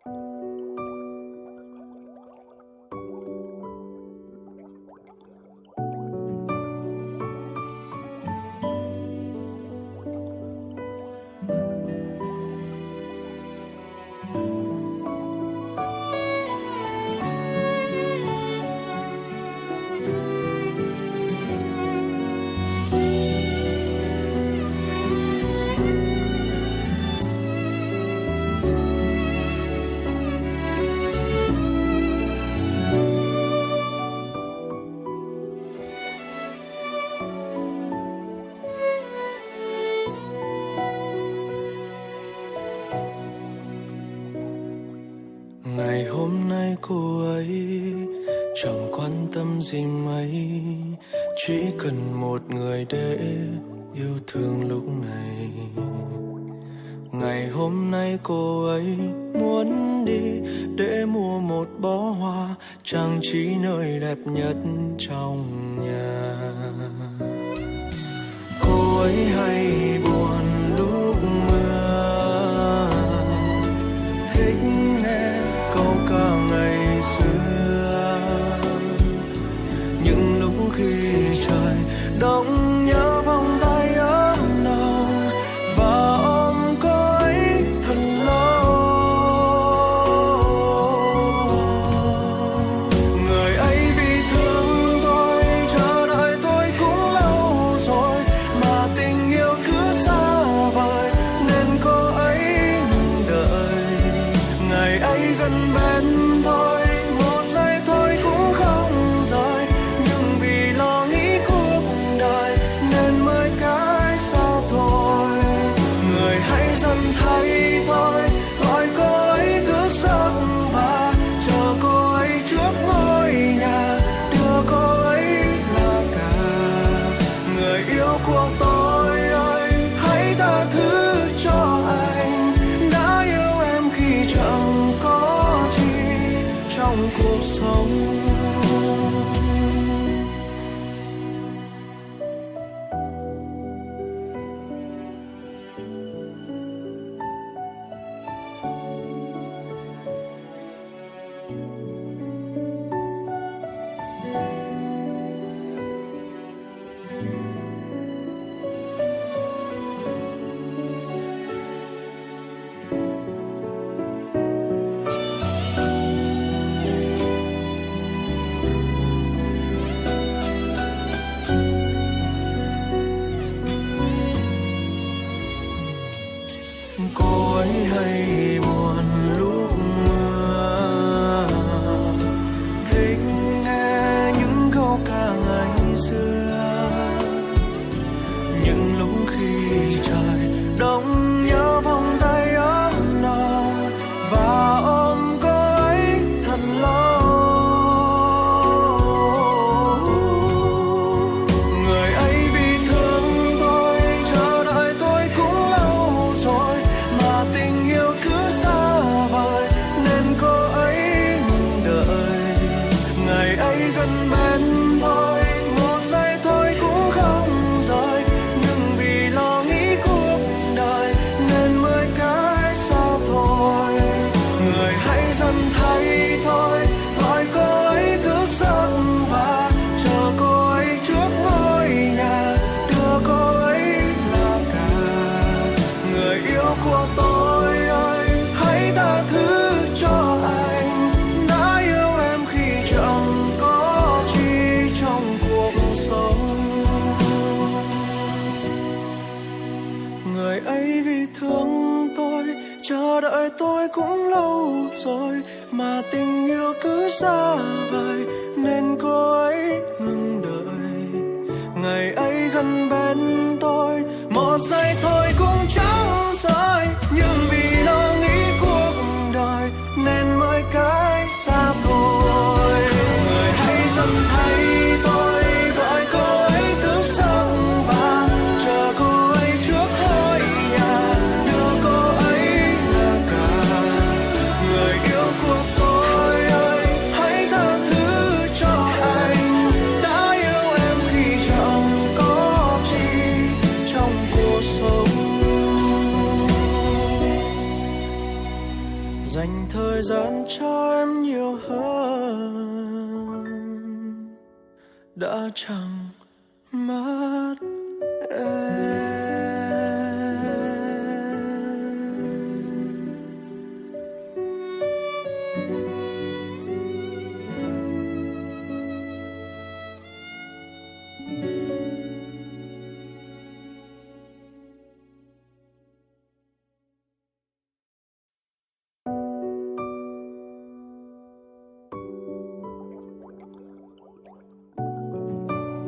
Ngày hôm nay cô ấy chẳng quan tâm gì mấy, chỉ cần một người để yêu thương lúc này. Ngày hôm nay cô ấy muốn đi để mua một bó hoa, trang trí nơi đẹp nhất trong nhà. Cô ấy hay buồn lúc mưa, thích nghe câu ca ngày xưa. Những lúc khi trời đông nhớ vòng tay ấm nồng và ôm cô ấy thật lâu. Người ấy vì thương tôi, chờ đợi tôi cũng lâu rồi, mà tình yêu cứ xa vời nên cô ấy đợi. Ngày ấy gần bên thôi, một giây thôi cũng không rời, nhưng vì lo nghĩ cuộc đời nên mới cái xa thôi. Người hãy dần thay thôi, gọi cô ấy thức giấc và chờ cô ấy trước ngôi nhà, đưa cô ấy là cả. Người yêu của tôi ơi, hãy tha thứ cho anh, đã yêu em khi chẳng có chi trong cuộc sống. Cô ấy hay buồn lúc mưa, thích nghe những câu ca ngày xưa. Những lúc khi trời đông nhớ vòng tay ấm nồng và ôm cô ấy thật lâu. Người ấy vì thương tôi, chờ đợi tôi cũng lâu rồi, mà tình yêu cứ xa vời nên cô ấy đợi. Ngày ấy gần bên thôi, một giây thôi cũng không rời, nhưng vì lo nghĩ cuộc đời nên mới cái xa thôi. Người hãy dần thay thôi, gọi cô ấy thức giấc và chờ cô ấy trước ngôi nhà, đưa cô ấy là cả. Người yêu của tôi ơi, hãy tha thứ cho anh, đã yêu em khi chẳng có chi trong cuộc sống. Người ấy vì thương tôi, chờ đợi tôi cũng lâu rồi, mà tình yêu cứ xa vời nên cô ấy ngừng đợi. Ngày ấy gần bên tôi, một giây thôi cũng chẳng rời, nhưng vì lo nghĩ cuộc đời nên mới cái xa thôi. Người hãy dần thay tôi, gọi cô ấy thức giấc và chờ cô ấy trước ngôi nhà, đưa cô ấy là cả. Người yêu của tôi ơi, hãy tha thứ cho anh, đã yêu em khi chẳng có chi trong cuộc sống. dành thời gian cho em nhiều hơn, đã chẳng mất